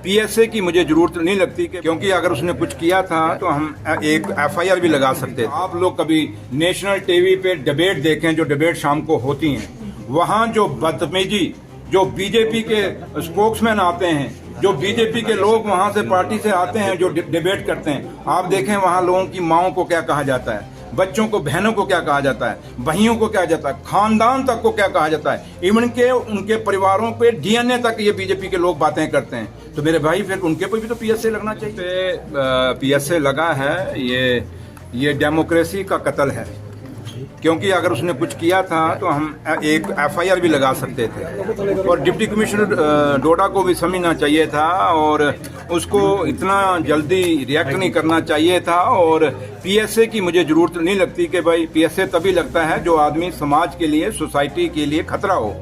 PSA की मुझे जरूरत नहीं लगती क्योंकि अगर उसने कुछ किया था तो हम एक एफआईआर भी लगा सकते थे। आप लोग कभी नेशनल टीवी पे डिबेट देखें, जो डिबेट शाम को होती हैं, वहाँ जो बदतमीजी जो बीजेपी के स्पोक्समैन आते हैं, जो बीजेपी के लोग वहाँ से पार्टी से आते हैं जो डिबेट करते हैं, आप देखें वहाँ लोगों की माओं को क्या कहा जाता है, बच्चों को, बहनों को क्या कहा जाता है, भाइयों को क्या जाता है, खानदान तक को क्या कहा जाता है, इवन के उनके परिवारों पे डीएनए तक ये बीजेपी के लोग बातें करते हैं। तो मेरे भाई फिर उनके पे भी तो पीएसए लगना चाहिए। पीएसए लगा है, ये डेमोक्रेसी का कत्ल है, क्योंकि अगर उसने कुछ किया था तो हम एक एफआईआर भी लगा सकते थे और डिप्टी कमिश्नर डोडा को भी समझना चाहिए था और उसको इतना जल्दी रिएक्ट नहीं करना चाहिए था। और पीएसए की मुझे जरूरत नहीं लगती कि भाई पीएसए तभी लगता है जो आदमी समाज के लिए, सोसाइटी के लिए खतरा हो।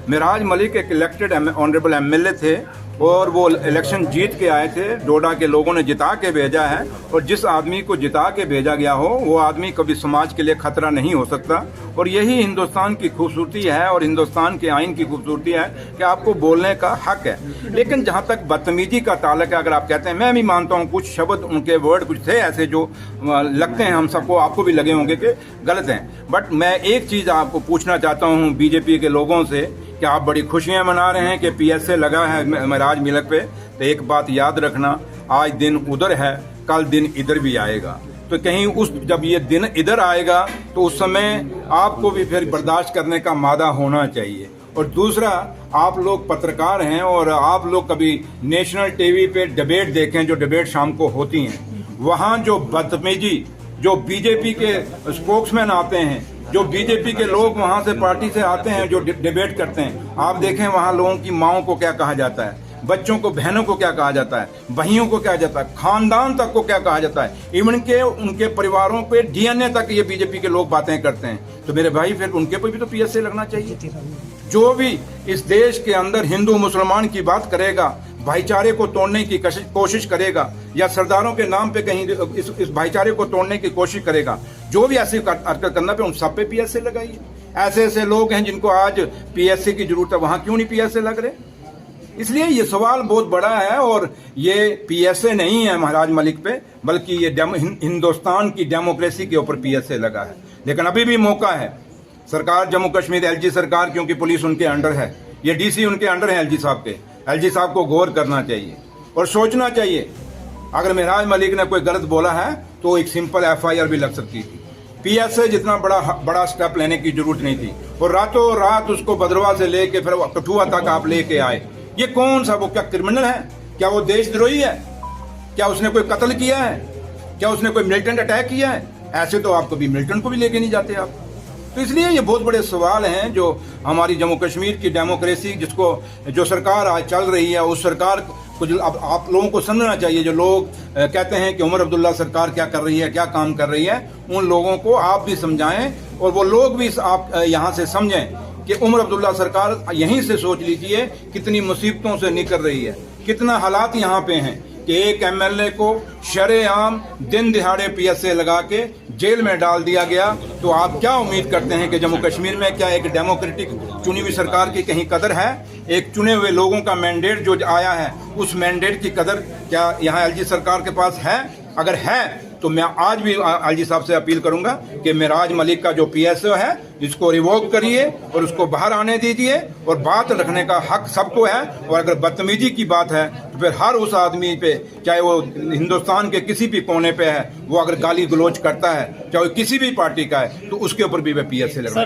मिराज मलिक एक इलेक्टेड ऑनरेबल एमएलए थे और वो इलेक्शन जीत के आए थे, डोडा के लोगों ने जिता के भेजा है और जिस आदमी को जिता के भेजा गया हो वो आदमी कभी समाज के लिए खतरा नहीं हो सकता। और यही हिंदुस्तान की खूबसूरती है और हिंदुस्तान के आइन की खूबसूरती है कि आपको बोलने का हक है। लेकिन जहाँ तक बदतमीजी का ताल्लुक है, अगर आप कहते हैं, मैं भी मानता हूँ कुछ शब्द, उनके वर्ड कुछ थे ऐसे जो लगते हैं हम सबको, आपको भी लगे होंगे कि गलत हैं। बट मैं एक चीज़ आपको पूछना चाहता हूँ बीजेपी के लोगों से कि आप बड़ी खुशियां मना रहे हैं कि पीएसए लगा है मिराज मलिक पे, तो एक बात याद रखना, आज दिन उधर है, कल दिन इधर भी आएगा। तो कहीं जब ये दिन इधर आएगा तो उस समय आपको भी फिर बर्दाश्त करने का मादा होना चाहिए। और दूसरा, आप लोग पत्रकार हैं और आप लोग कभी नेशनल टीवी पे डिबेट देखें, जो डिबेट शाम को होती हैं, वहाँ जो बदतमीजी जो बीजेपी के स्पोक्समैन आते हैं, जो बीजेपी के लोग वहाँ से पार्टी से आते हैं जो डिबेट करते हैं, आप देखें वहाँ लोगों की माओं को क्या कहा जाता है, बच्चों को, बहनों को क्या कहा जाता है, भाइयों को क्या जाता है, खानदान तक को क्या कहा जाता है, इवन के उनके परिवारों पे डीएनए तक ये बीजेपी के लोग बातें करते हैं। तो मेरे भाई फिर उनके पे भी तो पीएसए लगना चाहिए। जो भी इस देश के अंदर हिंदू मुसलमान की बात करेगा, भाईचारे को तोड़ने की कोशिश करेगा या सरदारों के नाम पे कहीं इस भाईचारे को तोड़ने की कोशिश करेगा, जो भी ऐसी हरकत करना पे उन सब पे पीएसए लगाइए। ऐसे ऐसे लोग हैं जिनको आज पीएसए की जरूरत है, वहां क्यों नहीं पीएसए लग रहे? इसलिए ये सवाल बहुत बड़ा है और ये पीएसए नहीं है महाराज मलिक पे, बल्कि ये हिंदुस्तान की डेमोक्रेसी के ऊपर पीएसए लगा है। लेकिन अभी भी मौका है, सरकार जम्मू कश्मीर, एलजी सरकार, क्योंकि पुलिस उनके अंडर है, ये डीसी उनके अंडर है एलजी साहब के, एलजी साहब को गौर करना चाहिए और सोचना चाहिए। अगर मिराज मलिक ने कोई गलत बोला है तो एक सिंपल एफआईआर भी लग सकती थी। पीएसए जितना बड़ा स्टेप लेने की जरूरत नहीं थी और रातों रात उसको भद्रवाह से लेके फिर कठुआ तक आप लेके आए। ये कौन सा, वो क्या क्रिमिनल है? क्या वो देशद्रोही है? क्या उसने कोई कत्ल किया है? क्या उसने कोई मिलिटेंट अटैक किया है? ऐसे तो आप कभी मिलिटेंट को भी लेके नहीं जाते आप। तो इसलिए ये बहुत बड़े सवाल हैं जो हमारी जम्मू कश्मीर की डेमोक्रेसी, जो सरकार आज चल रही है, उस सरकार को अब आप लोगों को समझना चाहिए। जो लोग कहते हैं कि उमर अब्दुल्ला सरकार क्या कर रही है, क्या काम कर रही है, उन लोगों को आप भी समझाएं और वो लोग भी आप यहाँ से समझें कि उमर अब्दुल्ला सरकार यहीं से सोच लीजिए कितनी मुसीबतों से निकल रही है, कितना हालात यहाँ पे हैं कि एक एमएलए को शरेआम दिन दिहाड़े पीएसए लगा के जेल में डाल दिया गया। तो आप क्या उम्मीद करते हैं कि जम्मू कश्मीर में क्या एक डेमोक्रेटिक चुनी हुई सरकार की कहीं कदर है? एक चुने हुए लोगों का मैंडेट जो आया है, उस मैंडेट की कदर क्या यहाँ एलजी सरकार के पास है? अगर है तो मैं आज भी एलजी साहब से अपील करूंगा कि मिराज मलिक का जो पीएसए है इसको रिवोक करिए और उसको बाहर आने दीजिए और बात रखने का हक सबको है। और अगर बदतमीजी की बात है तो फिर हर उस आदमी पे, चाहे वो हिंदुस्तान के किसी भी कोने पे है, वो अगर गाली गलौज करता है, चाहे किसी भी पार्टी का है, तो उसके ऊपर भी पीएसए लगना चाहिए।